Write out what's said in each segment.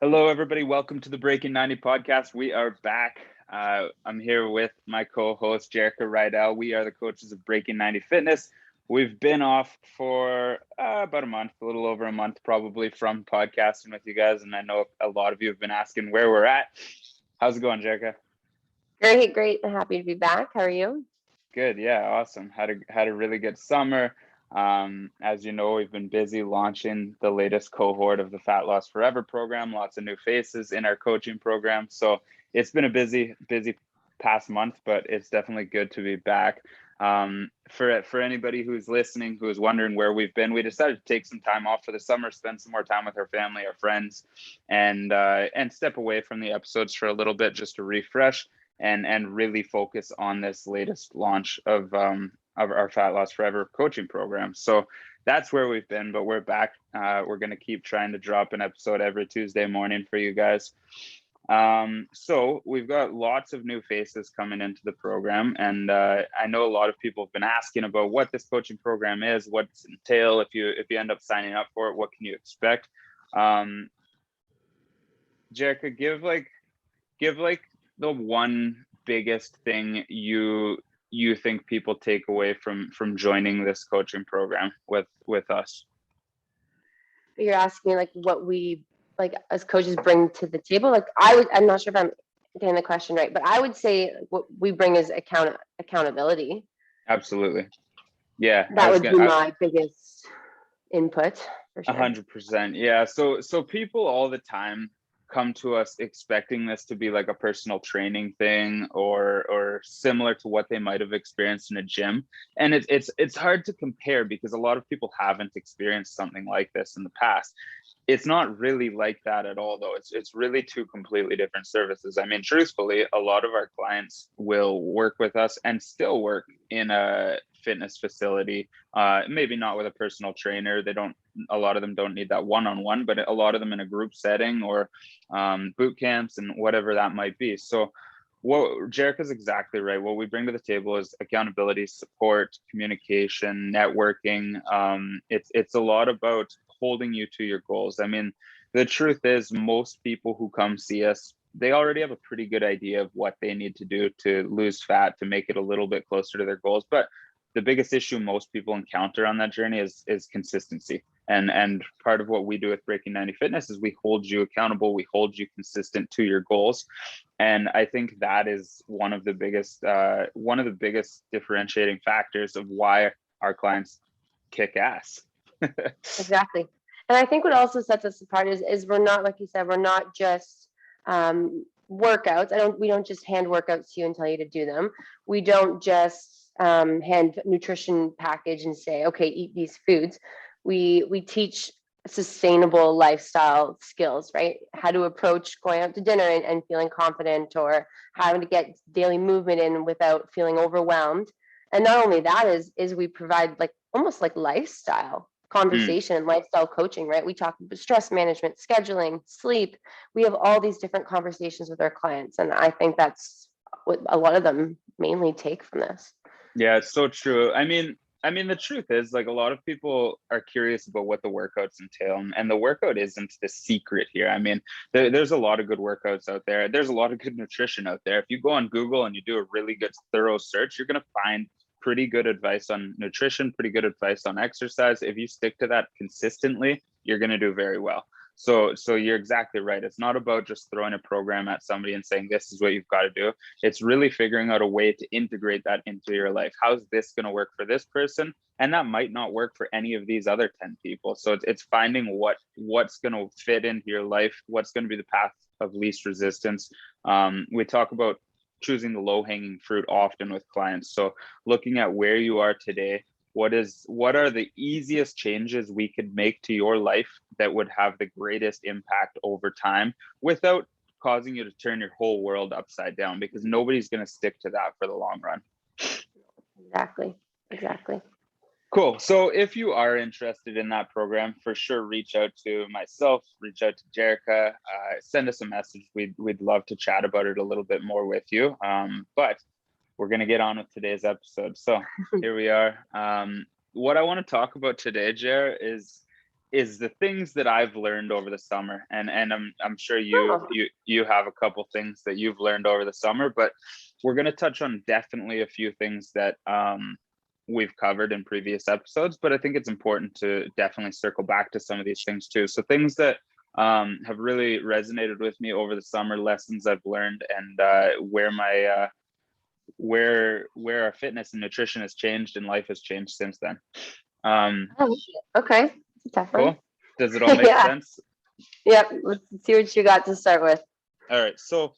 Hello, everybody. Welcome to the Breaking 90 podcast. We are back. I'm here with my co-host, Jerrika and Alex. We are the coaches of Breaking 90 Fitness. We've been off for about a month, a little over a month, probably, from podcasting with you guys. And I know a lot of you have been asking where we're at. How's it going, Jerrika? Great. I'm happy to be back. How are you? Good. Yeah, awesome. Had a really good summer. As you know, we've been busy launching the latest cohort of the Fat Loss Forever program. Lots of new faces in our coaching program. So it's been a busy past month, but it's definitely good to be back. For anybody who's listening, who is wondering where we've been, we decided to take some time off for the summer, spend some more time with our family, our friends, and step away from the episodes for a little bit just to refresh and really focus on this latest launch of our Fat Loss Forever coaching program. So that's where we've been, but we're back. We're going to keep trying to drop an episode every Tuesday morning for you guys. So we've got lots of new faces coming into the program, and I know a lot of people have been asking about what this coaching program is, what's entail if you end up signing up for it, what can you expect? Jerrika, give the one biggest thing you think people take away from joining this coaching program with us. You're asking like what we like as coaches bring to the table. Like I'm not sure if I'm getting the question right, but I would say what we bring is accountability. Absolutely. Yeah. That would be my biggest input for sure. 100%. Yeah. So people all the time come to us expecting this to be like a personal training thing or similar to what they might have experienced in a gym. And it's hard to compare because a lot of people haven't experienced something like this in the past. It's not really like that at all, though. It's really two completely different services. I mean, truthfully, a lot of our clients will work with us and still work in a fitness facility, maybe not with a personal trainer. A lot of them don't need that one-on-one, but a lot of them in a group setting or boot camps and whatever that might be. So what Jerrika's exactly right. What we bring to the table is accountability, support, communication, networking. It's a lot about holding you to your goals. I mean, the truth is most people who come see us, they already have a pretty good idea of what they need to do to lose fat, to make it a little bit closer to their goals. But the biggest issue most people encounter on that journey is consistency. And part of what we do with Breaking 90 Fitness is we hold you accountable, we hold you consistent to your goals. And I think that is one of the biggest differentiating factors of why our clients kick ass. Exactly. And I think what also sets us apart is we're not, like you said, we're not just workouts. We don't just hand workouts to you and tell you to do them. We don't just hand nutrition package and say, okay, eat these foods. We teach sustainable lifestyle skills, right? How to approach going out to dinner and feeling confident, or how to get daily movement in without feeling overwhelmed. And not only that is we provide like almost like lifestyle conversation and lifestyle coaching, right? We talk about stress management, scheduling, sleep. We have all these different conversations with our clients. And I think that's what a lot of them mainly take from this. Yeah, it's so true. I mean, the truth is, like, a lot of people are curious about what the workouts entail, and the workout isn't the secret here. I mean, there's a lot of good workouts out there. There's a lot of good nutrition out there. If you go on Google and you do a really good, thorough search, you're going to find pretty good advice on nutrition, pretty good advice on exercise. If you stick to that consistently, you're going to do very well. So you're exactly right. It's not about just throwing a program at somebody and saying, this is what you've got to do. It's really figuring out a way to integrate that into your life. How's this going to work for this person? And that might not work for any of these other 10 people. So it's finding what's going to fit into your life, what's going to be the path of least resistance. We talk about choosing the low-hanging fruit often with clients. So looking at where you are today, what are the easiest changes we could make to your life that would have the greatest impact over time without causing you to turn your whole world upside down, because nobody's going to stick to that for the long run. Exactly. Cool. So if you are interested in that program, for sure, reach out to myself, reach out to Jerrika, send us a message. We'd love to chat about it a little bit more with you. But we're going to get on with today's episode. So here we are. What I want to talk about today, Jer, is is the things that I've learned over the summer, and I'm sure Oh, you have a couple things that you've learned over the summer, but we're going to touch on definitely a few things that we've covered in previous episodes, but I think it's important to definitely circle back to some of these things too. So things that have really resonated with me over the summer, lessons I've learned, and where my where our fitness and nutrition has changed and life has changed since then. oh, okay. Tough one. Cool. Does it all make Yeah. sense? Yep. Let's see what you got to start with. All right. So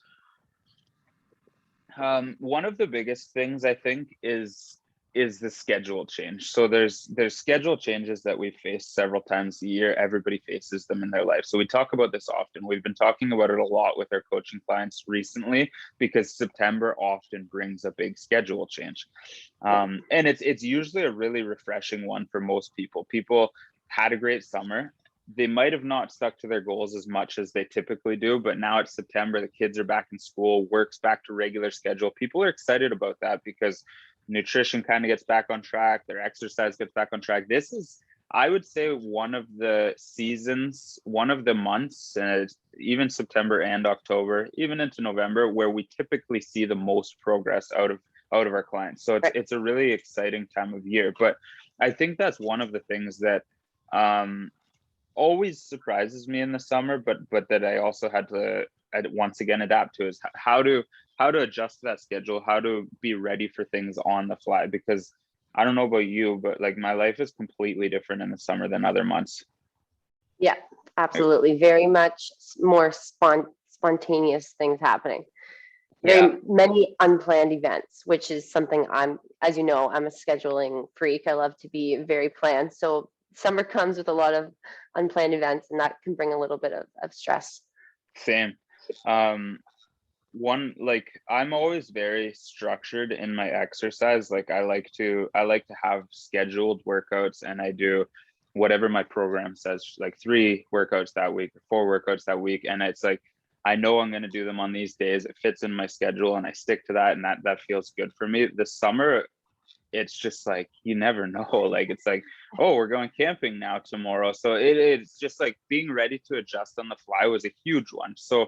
one of the biggest things I think is the schedule change. So there's schedule changes that we face several times a year. Everybody faces them in their life. So we talk about this often. We've been talking about it a lot with our coaching clients recently because September often brings a big schedule change. And it's usually a really refreshing one for most people. People had a great summer. They might have not stuck to their goals as much as they typically do, but now it's September, the kids are back in school, work's back to regular schedule. People are excited about that because nutrition kind of gets back on track, their exercise gets back on track. This is, I would say, one of the seasons, one of the months, even September and October, even into November, where we typically see the most progress out of our clients. So it's a really exciting time of year. But I think that's one of the things that always surprises me in the summer, but that I also had to once again adapt to, is how to adjust that schedule, how to be ready for things on the fly. Because I don't know about you, but like my life is completely different in the summer than other months. Yeah, absolutely. Very much more spontaneous things happening. Very many unplanned events, which is something as you know, I'm a scheduling freak. I love to be very planned. So summer comes with a lot of unplanned events, and that can bring a little bit of stress. Same. One, like, I'm always very structured in my exercise. Like I like to have scheduled workouts, and I do whatever my program says, like 3 workouts that week or 4 workouts that week. And it's like, I know I'm going to do them on these days. It fits in my schedule and I stick to that. And that feels good for me. This summer, it's just like, you never know. Like, it's like, oh, we're going camping now tomorrow. So it's just like being ready to adjust on the fly was a huge one. So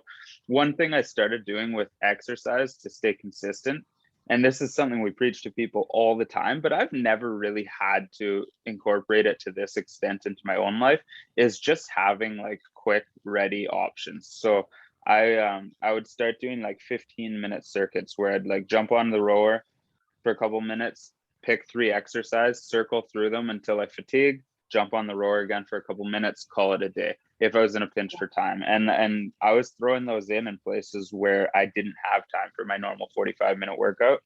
one thing I started doing with exercise to stay consistent, and this is something we preach to people all the time, but I've never really had to incorporate it to this extent into my own life, is just having like quick ready options. So I would start doing like 15-minute circuits where I'd like jump on the rower for a couple minutes, pick 3 exercises, circle through them until I fatigue, jump on the rower again for a couple minutes, call it a day if I was in a pinch for time. And I was throwing those in places where I didn't have time for my normal 45-minute workout.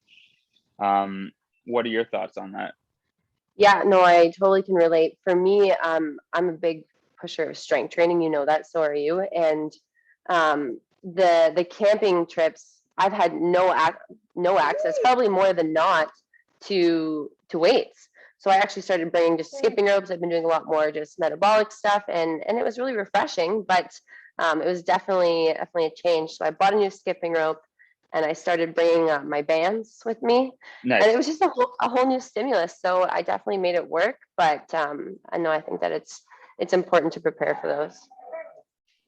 What are your thoughts on that? Yeah, no, I totally can relate. For me, I'm a big pusher of strength training. You know that, so are you. And the camping trips, I've had no access, probably more than not, to weights. So I actually started bringing just skipping ropes. I've been doing a lot more just metabolic stuff, and it was really refreshing. But it was definitely a change. So I bought a new skipping rope, and I started bringing my bands with me, and it Nice. was just a whole new stimulus. So I definitely made it work. But I think that it's important to prepare for those.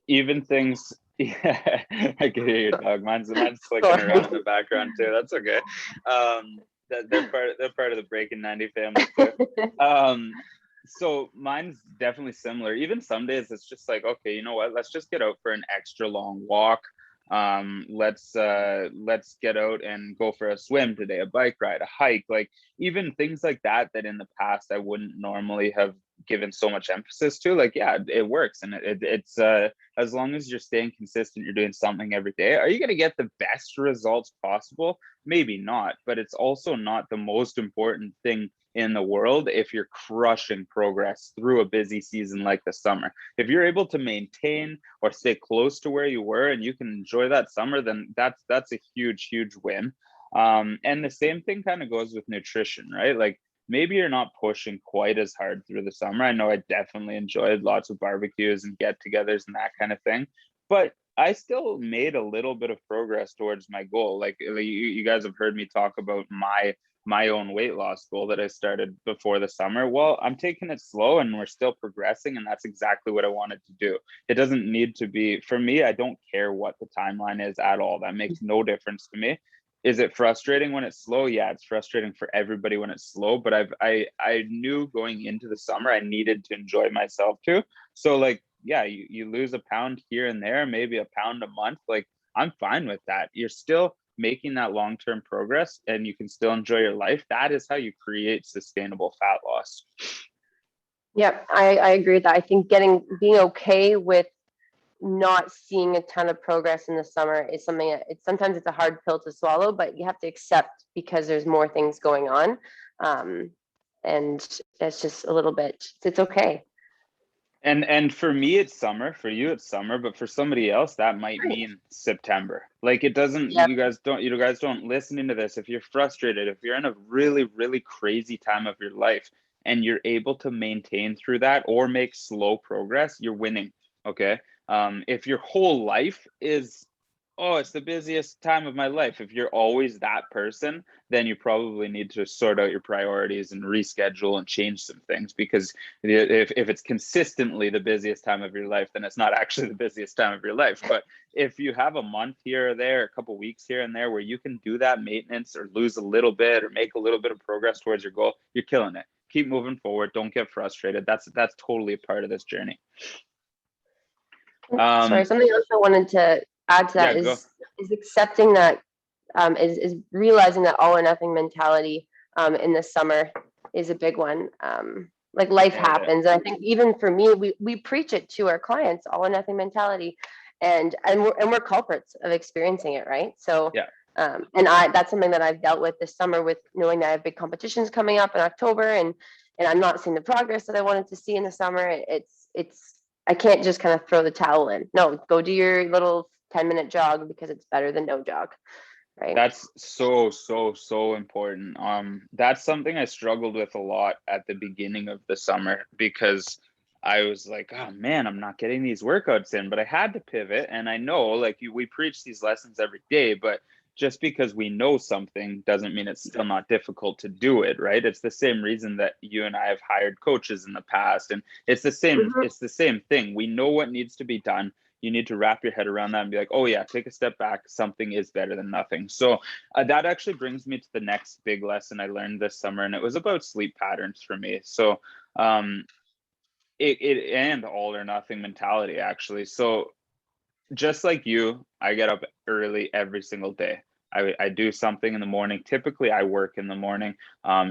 Even things, yeah, I can hear your dog. Mine's clicking Sorry. around in the background too. That's okay. They're part of the Breaking 90 family too. So mine's definitely similar. Even some days it's just like, okay, you know what? Let's just get out for an extra long walk. Let's get out and go for a swim today, a bike ride, a hike. Like even things like that in the past I wouldn't normally have given so much emphasis to. Like, yeah, it works, and it's as long as you're staying consistent, you're doing something every day. Are you going to get the best results possible? Maybe not, but it's also not the most important thing in the world if you're crushing progress through a busy season like the summer. If you're able to maintain or stay close to where you were and you can enjoy that summer, then that's a huge win. And the same thing kind of goes with nutrition, right? Like maybe you're not pushing quite as hard through the summer. I know I definitely enjoyed lots of barbecues and get-togethers and that kind of thing, but I still made a little bit of progress towards my goal. Like you guys have heard me talk about my my own weight loss goal that I started before the summer. Well, I'm taking it slow and we're still progressing. And that's exactly what I wanted to do. It doesn't need to be, for me, I don't care what the timeline is at all. That makes no difference to me. Is it frustrating when it's slow? Yeah, it's frustrating for everybody when it's slow, but I knew going into the summer I needed to enjoy myself too. So like, yeah, you lose a pound here and there, maybe a pound a month. Like, I'm fine with that. You're still making that long-term progress and you can still enjoy your life. That is how you create sustainable fat loss. Yep, I agree with that. I think being okay with not seeing a ton of progress in the summer is something that sometimes it's a hard pill to swallow, but you have to accept because there's more things going on. And it's just a little bit, it's okay. And for me it's summer, for you it's summer, but for somebody else that might mean September. Like, it doesn't, Yep. you guys don't listening to this, if you're frustrated, if you're in a really, really crazy time of your life and you're able to maintain through that or make slow progress, you're winning. Okay. If your whole life is, oh, it's the busiest time of my life, if you're always that person, then you probably need to sort out your priorities and reschedule and change some things, because if it's consistently the busiest time of your life, then it's not actually the busiest time of your life. But if you have a month here or there, a couple weeks here and there where you can do that maintenance or lose a little bit or make a little bit of progress towards your goal, you're killing it. Keep moving forward. Don't get frustrated. That's totally a part of this journey. Sorry, something else I wanted to add to that Yeah, go. is accepting that, is realizing that all or nothing mentality in the summer is a big one. Like, life Yeah. happens. And I think even for me, we preach it to our clients, all or nothing mentality, and we're culprits of experiencing it, right? So Yeah. and that's something that I've dealt with this summer, with knowing that I have big competitions coming up in October, and I'm not seeing the progress that I wanted to see in the summer. It's I can't just kind of throw the towel in. No, go do your little 10-minute jog, because it's better than no jog, right? That's so important. That's something I struggled with a lot at the beginning of the summer, because I was like, oh man, I'm not getting these workouts in, but I had to pivot. And I know, like, we preach these lessons every day, but just because we know something doesn't mean it's still not difficult to do it, right? It's the same reason that you and I have hired coaches in the past, and it's the same, Mhm. it's the same thing. We know what needs to be done. You need to wrap your head around that and be like, oh yeah, take a step back. Something is better than nothing. So that actually brings me to the next big lesson I learned this summer, and it was about sleep patterns for me. So it and all or nothing mentality, actually. So just like you, I get up early every single day. I do something in the morning. Typically, I work in the morning.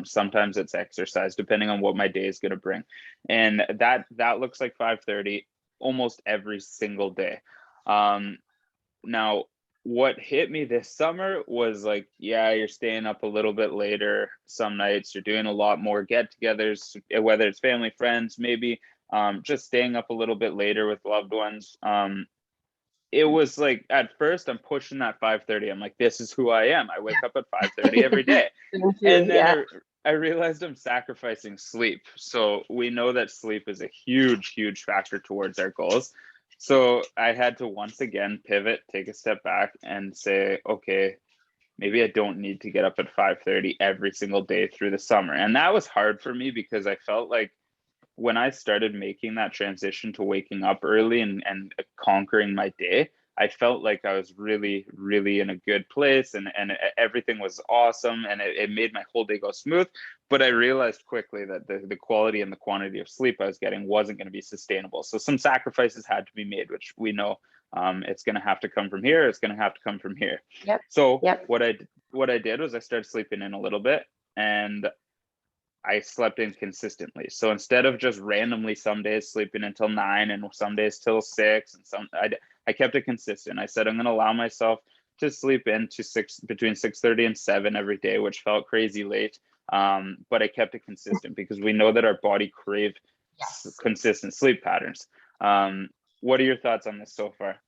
Sometimes it's exercise, depending on what my day is going to bring, and that looks like 5:30 almost every single day. Now, what hit me this summer was like, yeah, you're staying up a little bit later some nights. You're doing a lot more get-togethers, whether it's family, friends, maybe just staying up a little bit later with loved ones. It was like, at first I'm pushing that 5:30. I'm like, this is who I am. I wake up at 5:30 every day. Thank you. And then Yeah. I realized I'm sacrificing sleep. So we know that sleep is a huge factor towards our goals. So I had to once again pivot, take a step back and say, okay, maybe I don't need to get up at 5:30 every single day through the summer. And that was hard for me, because I felt like when I started making that transition to waking up early and conquering my day, I felt like I was really, really in a good place, and everything was awesome, and it made my whole day go smooth. But I realized quickly that the quality and the quantity of sleep I was getting wasn't going to be sustainable. So some sacrifices had to be made, which we know it's going to have to come from here. It's going to have to come from here. Yep. So Yep. what I did was I started sleeping in a little bit, and I slept in consistently. So instead of just randomly some days sleeping until 9 and some days till 6, and I kept it consistent. I said I'm going to allow myself to sleep in to between 6:30 and 7 every day, which felt crazy late. But I kept it consistent, because we know that our body crave Yes. consistent sleep patterns. What are your thoughts on this so far?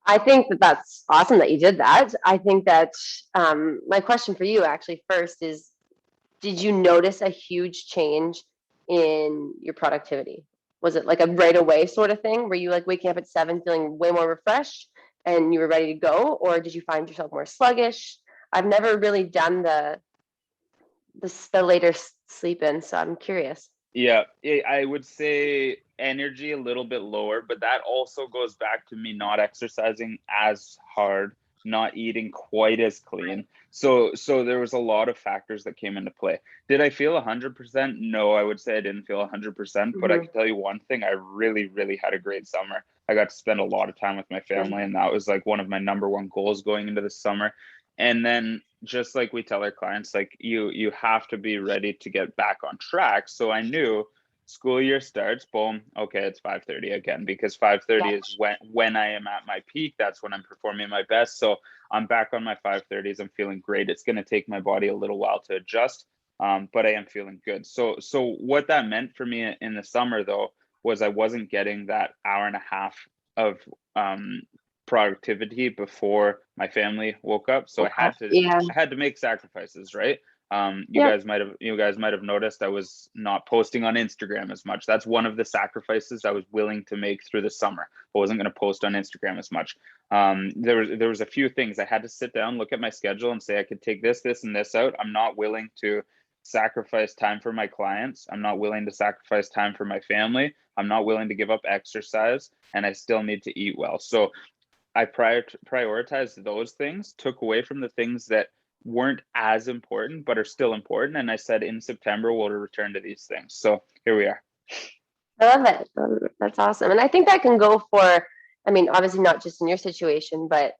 I think that that's awesome that you did that. I think that my question for you actually first is, did you notice a huge change in your productivity? Was it like a right away sort of thing? Were you like waking up at 7 feeling way more refreshed and you were ready to go? Or did you find yourself more sluggish? I've never really done the later sleep in, so I'm curious. Yeah, I would say energy a little bit lower, but that also goes back to me not exercising as hard, not eating quite as clean. So there was a lot of factors that came into play. Did I feel 100%? No, I would say I didn't feel 100%, but I Mm-hmm. can tell you one thing, I really, really had a great summer. I got to spend a lot of time with my family, and that was like one of my number one goals going into the summer. And then just like we tell our clients, like you have to be ready to get back on track. So I knew school year starts, boom, okay, it's 5:30 again, because 5:30 Yeah. is when I am at my peak. That's when I'm performing my best. So I'm back on my 5:30s. I'm feeling great. It's going to take my body a little while to adjust, but I am feeling good. So what that meant for me in the summer though was I wasn't getting that hour and a half of productivity before my family woke up. So Yeah. I had to make sacrifices, right? Yep. You guys might have noticed I was not posting on Instagram as much. That's one of the sacrifices I was willing to make through the summer. I wasn't going to post on Instagram as much. There was a few things I had to sit down, look at my schedule, and say I could take this, and this out. I'm not willing to sacrifice time for my clients. I'm not willing to sacrifice time for my family. I'm not willing to give up exercise, and I still need to eat well. So I prioritized those things, took away from the things that weren't as important but are still important. And I said in September we'll return to these things. So here we are. I love it. That's awesome. And I think that can go for, I mean, obviously not just in your situation, but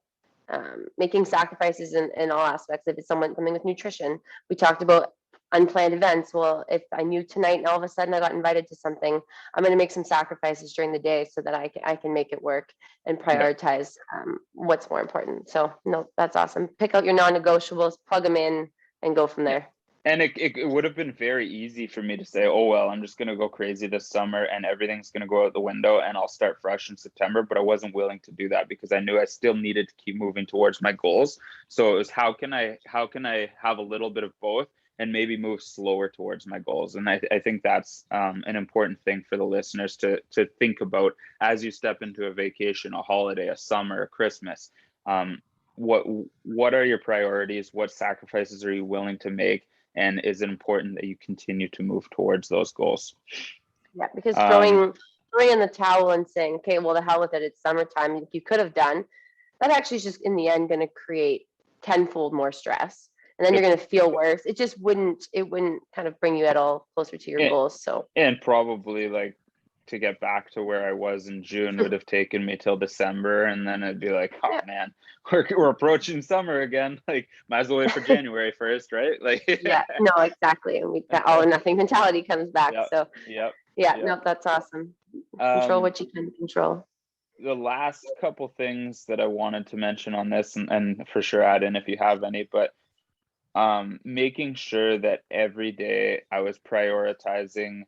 making sacrifices in all aspects. If it's something with nutrition, we talked about unplanned events. Well, if I knew tonight and all of a sudden I got invited to something, I'm going to make some sacrifices during the day so that I can make it work and Yeah. prioritize what's more important. So no, that's awesome. Pick out your non-negotiables, plug them in, and go from Yeah. there. And it would have been very easy for me to say, oh, well, I'm just going to go crazy this summer and everything's going to go out the window and I'll start fresh in September. But I wasn't willing to do that because I knew I still needed to keep moving towards my goals. So it was how can I have a little bit of both and maybe move slower towards my goals? And I think that's an important thing for the listeners to think about as you step into a vacation, a holiday, a summer, a Christmas. Um, what are your priorities? What sacrifices are you willing to make? And is it important that you continue to move towards those goals? Yeah, because Um, throwing in the towel and saying, okay, well, the hell with it, it's summertime, you could have done, that actually is just in the end going to create tenfold more stress. And then you're it, going to feel worse. It wouldn't kind of bring you at all closer to your it, goals. So, and probably like to get back to where I was in June would have taken me till December, and then it'd be like, oh yeah. man, we're approaching summer again. Like, might as well wait for January 1st, right? Like, Yeah, no, exactly. And that all or nothing mentality comes back. yep, So, yep, yeah, yep. no, that's awesome. Control Um, what you can control. the last couple things that I wanted to mention on this, and for sure add in if you have any, but making sure that every day I was prioritizing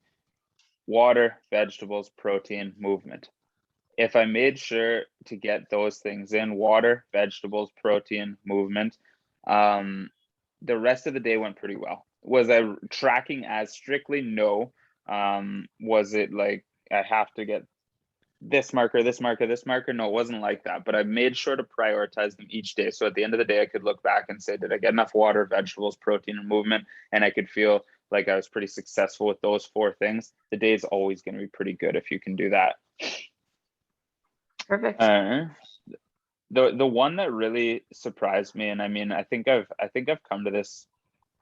water, vegetables, protein, movement. If I made sure to get those things in, water, vegetables, protein, movement, um, the rest of the day went pretty well. Was I tracking as strictly? No. Was it like I have to get this marker, this marker, this marker? No, it wasn't like that. But I made sure to prioritize them each day. So at the end of the day, I could look back and say, did I get enough water, vegetables, protein, and movement? And I could feel like I was pretty successful with those four things. The day is always going to be pretty good if you can do that. Perfect. Uh, the one that really surprised me, and I mean, I think I've come to this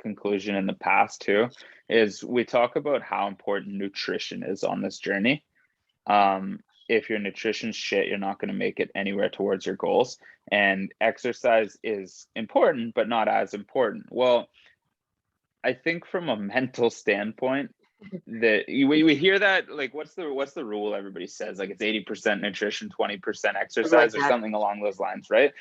conclusion in the past too, is we talk about how important nutrition is on this journey. If your nutrition's shit, you're not going to make it anywhere towards your goals. And exercise is important, but not as important. Well, I think from a mental standpoint, that we hear that like what's the rule everybody says, like it's 80% nutrition, 20% Something like exercise or that. something along those lines, right?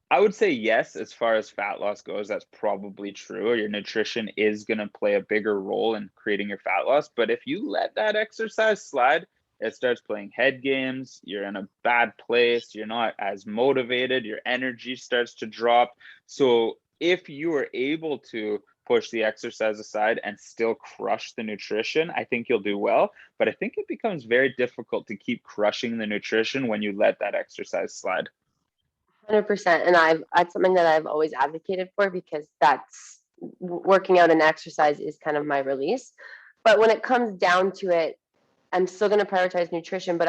I would say yes, as far as fat loss goes, that's probably true. Your nutrition is going to play a bigger role in creating your fat loss. But if you let that exercise slide, it starts playing head games. You're in a bad place. You're not as motivated. Your energy starts to drop. So if you are able to push the exercise aside and still crush the nutrition, I think you'll do well. But I think it becomes very difficult to keep crushing the nutrition when you let that exercise slide. 100%. And that's something that I've always advocated for, because that's working out and exercise is kind of my release. But when it comes down to it, I'm still going to prioritize nutrition, but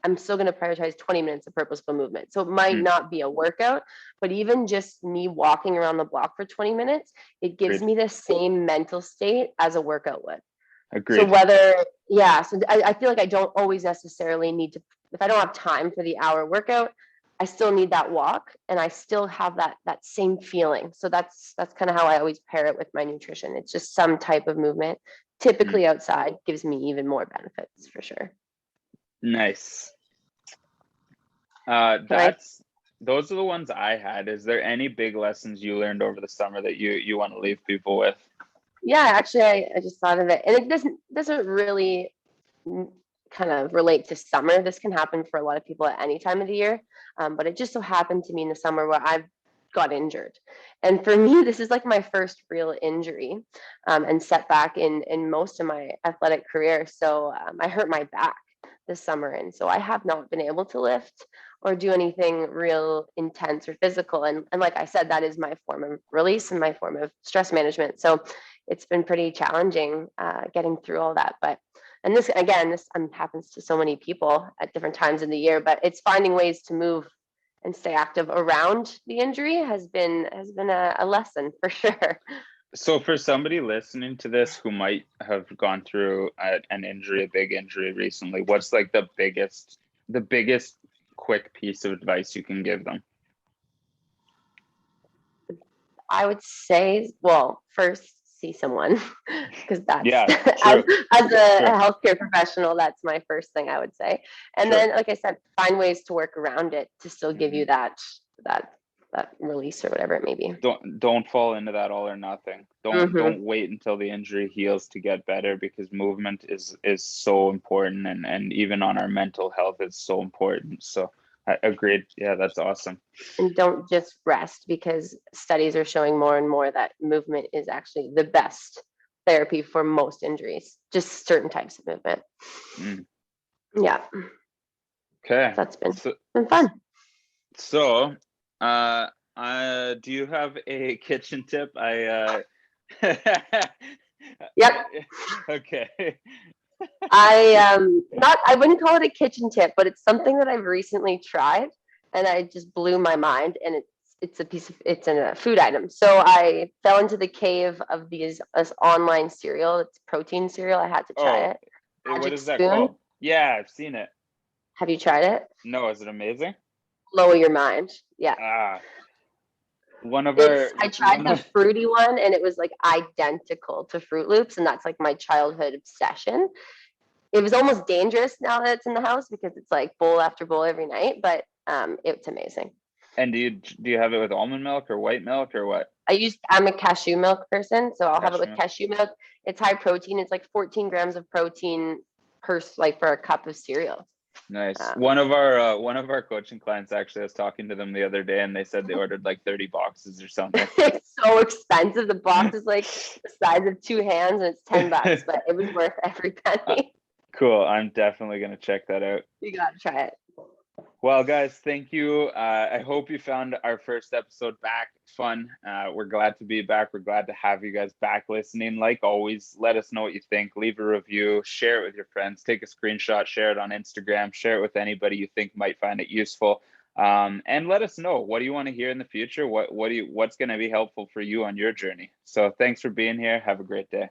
I'm still going to prioritize 20 minutes of purposeful movement. So it might not be a workout, but even just me walking around the block for 20 minutes, it gives Agreed. me the same mental state as a workout would. So Agreed. so I feel like I don't always necessarily need to, if I don't have time for the hour workout, I still need that walk, and I still have that same feeling. So that's kind of how I always pair it with my nutrition. It's just some type of movement, typically outside, gives me even more benefits for sure. Nice. Those are the ones I had. Is there any big lessons you learned over the summer that you want to leave people with? Yeah, actually, I just thought of it, and it doesn't really kind of relate to summer. This can happen for a lot of people at any time of the year, but it just so happened to me in the summer where I got injured, and for me, this is like my first real injury and setback in most of my athletic career. So I hurt my back this summer, and so I have not been able to lift or do anything real intense or physical. And like I said, that is my form of release and my form of stress management. So it's been pretty challenging getting through all that. But and this happens to so many people at different times in the year. But it's finding ways to move and stay active around the injury has been a lesson for sure. So for somebody listening to this who might have gone through an injury, a big injury recently, what's like the biggest quick piece of advice you can give them? I would say, well, first see someone, because that's true. as a healthcare professional, that's my first thing I would say. And then, like I said, find ways to work around it to still give you that release or whatever it may be. Don't fall into that all or nothing. Don't wait until the injury heals to get better, because movement is so important, and even on our mental health, it's so important. So I agreed. Yeah, that's awesome. And don't just rest, because studies are showing more and more that movement is actually the best therapy for most injuries, just certain types of movement. Yeah. Okay. That's been fun. So, do you have a kitchen tip? Yep. Okay. I wouldn't call it a kitchen tip, but it's something that I've recently tried, and I just blew my mind. And it's a food item. So I fell into the cave of this online cereal. It's protein cereal. I had to try it. What is that called? Yeah, I've seen it. Have you tried it? No, is it amazing? Blow your mind. Yeah. I tried the fruity one, and it was like identical to Fruit Loops, and that's like my childhood obsession. It was almost dangerous now that it's in the house, because it's like bowl after bowl every night, but it's amazing. And do you have it with almond milk or white milk or what? I'm a cashew milk person, so I'll have it with cashew milk. It's high protein. It's like 14 grams of protein for a cup of cereal. Nice. One of our coaching clients, actually, I was talking to them the other day, and they said they ordered like 30 boxes or something. It's so expensive. The box is like the size of 2 hands, and it's $10, but it was worth every penny. Cool. I'm definitely gonna check that out. You gotta try it. Well, guys, thank you. I hope you found our first episode back fun. We're glad to be back. We're glad to have you guys back listening. Like always, let us know what you think. Leave a review, share it with your friends, take a screenshot, share it on Instagram, share it with anybody you think might find it useful. And let us know, what do you want to hear in the future? What's going to be helpful for you on your journey? So thanks for being here. Have a great day.